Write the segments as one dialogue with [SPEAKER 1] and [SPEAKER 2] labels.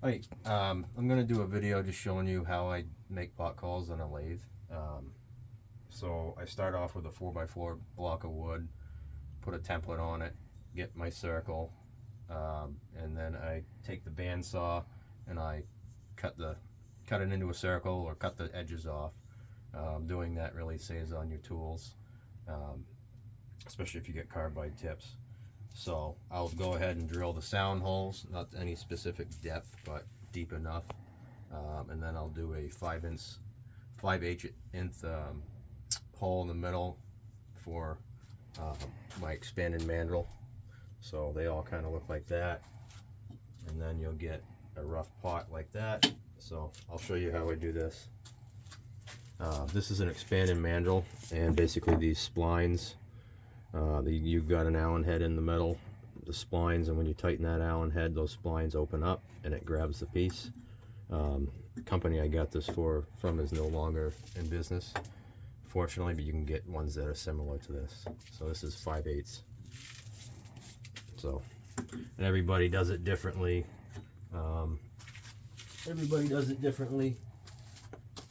[SPEAKER 1] Hi, I'm going to do a video just showing you how I make pot calls on a lathe. So I start off with a 4x4 block of wood, put a template on it, get my circle, and then I take the bandsaw and I cut it into a circle or cut the edges off. Doing that really saves on your tools, especially if you get carbide tips. So I'll go ahead and drill the sound holes, not any specific depth, but deep enough. And then I'll do a 5/8 inch hole in the middle for my expanded mandrel. So they all kind of look like that. And then you'll get a rough pot like that. So I'll show you how I do this. This is an expanded mandrel, and basically these splines, you've got an Allen head in the middle, the splines, and when you tighten that Allen head, those splines open up and it grabs the piece. The company I got this from is no longer in business, fortunately, but you can get ones that are similar to this. So this is 5/8. So, and everybody does it differently.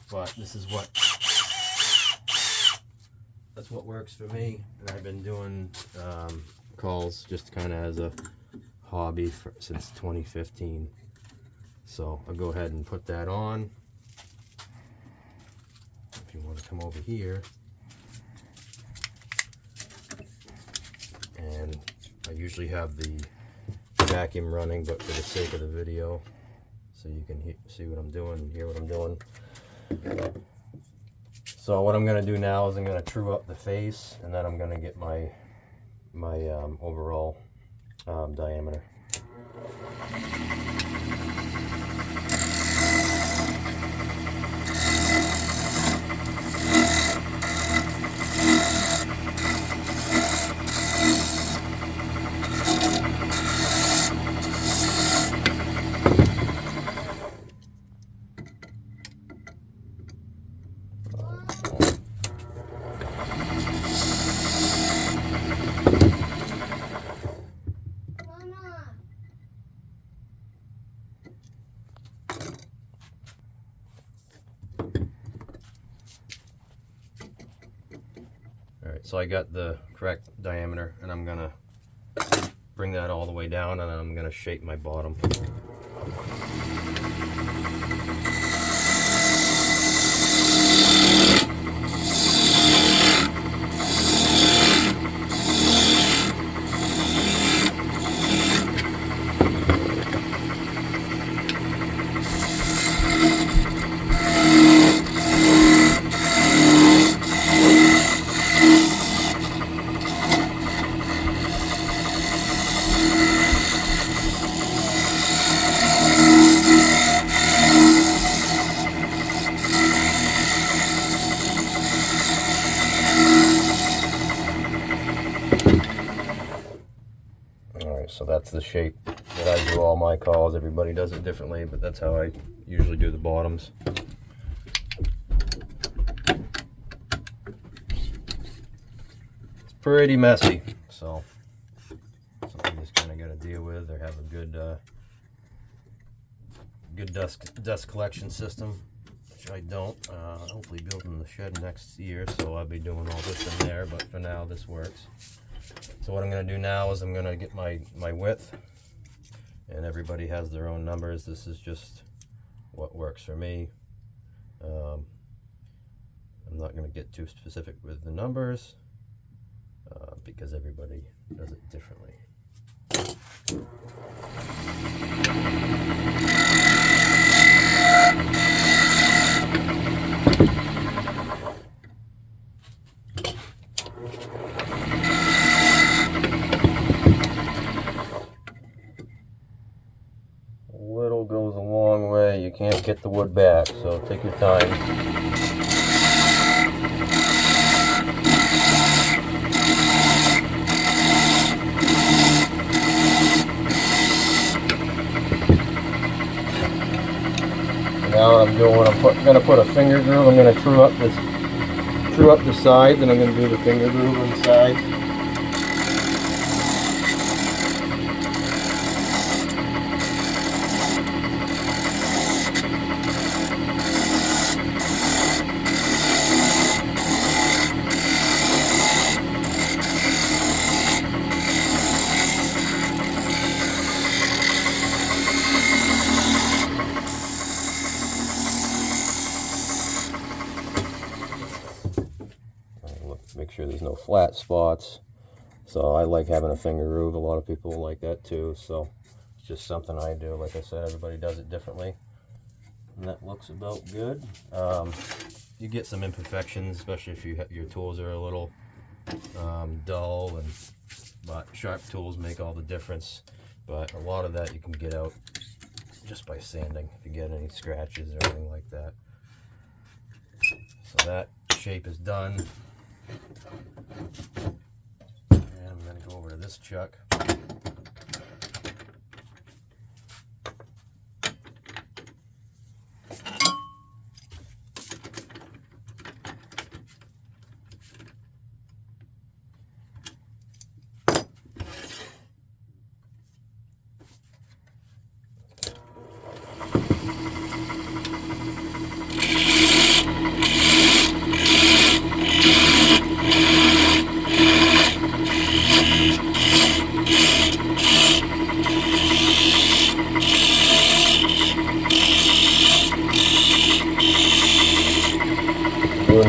[SPEAKER 1] But this is that's what works for me, and I've been doing calls just kind of as a hobby since 2015. So I'll go ahead and put that on. If you want to come over here, and I usually have the vacuum running, but for the sake of the video, so you can see what I'm doing and hear what I'm doing. So what I'm going to do now is I'm going to true up the face, and then I'm going to get my overall diameter. Alright, so I got the correct diameter, and I'm gonna bring that all the way down, and then I'm gonna shape my bottom. So that's the shape that I do all my calls. Everybody does it differently, but that's how I usually do the bottoms. It's pretty messy, so something you just kind of got to deal with, or have a good dust collection system, which I don't. Hopefully building the shed next year, so I'll be doing all this in there, but for now this works. So what I'm going to do now is I'm going to get my width, and everybody has their own numbers. This is just what works for me. I'm not going to get too specific with the numbers because everybody does it differently. Little goes a long way. You can't get the wood back, so take your time. Now what I'm doing, I'm going to put a finger groove. I'm going to true up the sides, and I'm going to do the finger groove on the sides. there's no flat spots. So I like having a finger groove. A lot of people like that too. So it's just something I do. Like I said, everybody does it differently. And that looks about good. You get some imperfections, especially if your tools are a little dull, but sharp tools make all the difference. But a lot of that you can get out just by sanding if you get any scratches or anything like that. So that shape is done. And I'm going to go over to this chuck.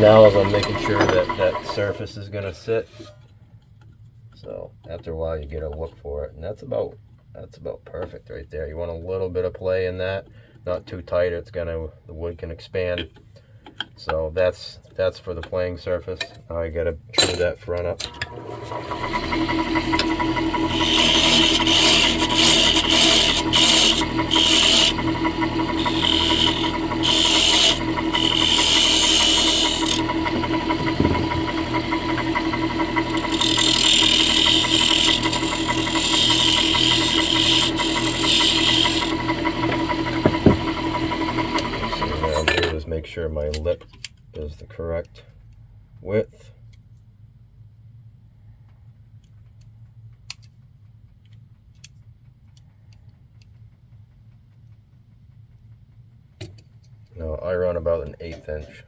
[SPEAKER 1] Now is I'm making sure that surface is going to sit. So after a while you get a look for it, and that's about perfect right there. You want a little bit of play in that, not too tight. The wood can expand. So that's for the playing surface. Now I got to trim that front up. Make sure my lip is the correct width. Now I run about an 1/8 inch,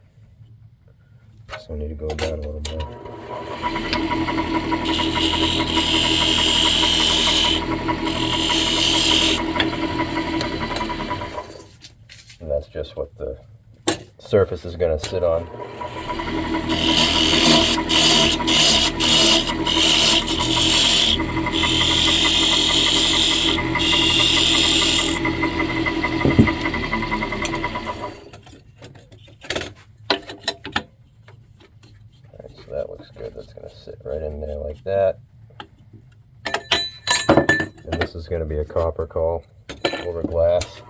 [SPEAKER 1] so I need to go down a little more. And that's just what the surface is going to sit on. Alright, so that looks good. That's going to sit right in there like that. And this is going to be a copper call over glass.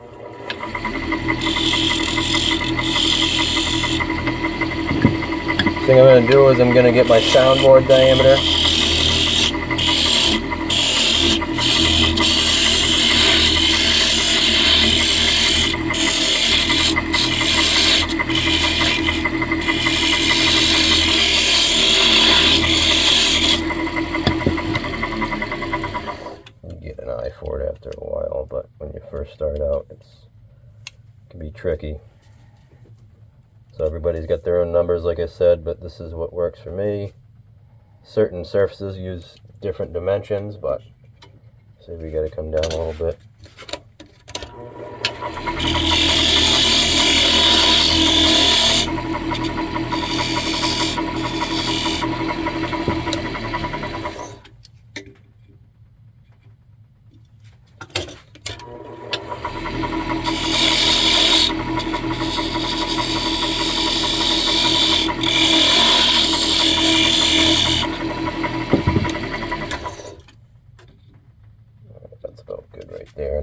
[SPEAKER 1] Thing I'm going to do is I'm going to get my soundboard diameter. You get an eye for it after a while, but when you first start out, it can be tricky. So everybody's got their own numbers, like I said, but this is what works for me. Certain surfaces use different dimensions, but see, we got to come down a little bit.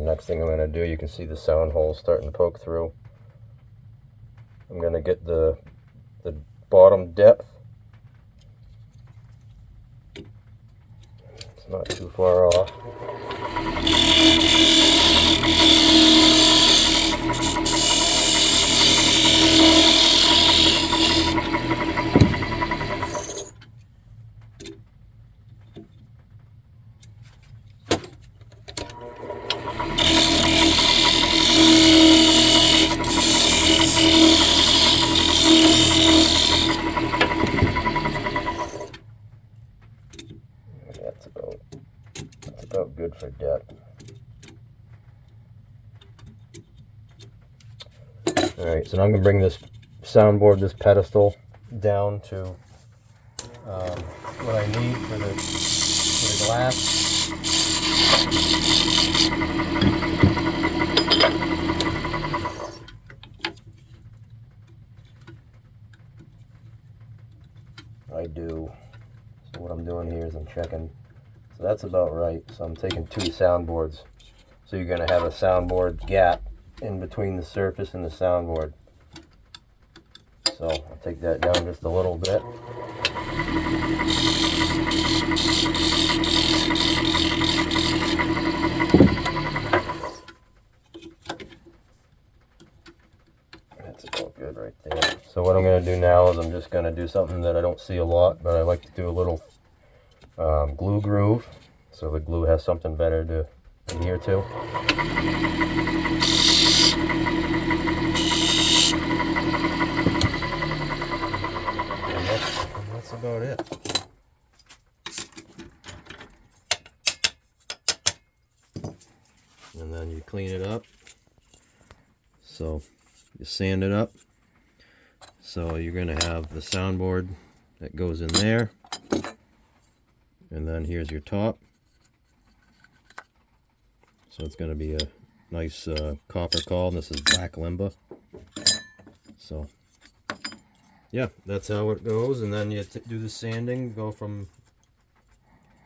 [SPEAKER 1] Next thing I'm going to do, you can see the sound holes starting to poke through. I'm going to get the bottom depth. It's not too far off. That's about good for depth. Alright, so now I'm going to bring this soundboard, this pedestal, down to what I need for the glass. I do. So what I'm doing here is I'm checking. So that's about right. So I'm taking 2 soundboards. So you're going to have a soundboard gap in between the surface and the soundboard. So I'll take that down just a little bit. That's about good right there. So what I'm going to do now is I'm just going to do something that I don't see a lot, but I like to do a little glue groove, so the glue has something better to adhere to. And that's about it. And then you clean it up. So you sand it up. So you're going to have the soundboard that goes in there. And then here's your top. So it's going to be a nice copper call. This is black limba. So yeah, that's how it goes. And then you do the sanding, go from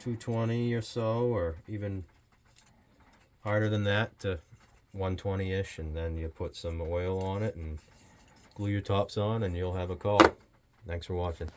[SPEAKER 1] 220 or so, or even harder than that, to 120-ish, and then you put some oil on it and glue your tops on, and you'll have a call. Thanks for watching.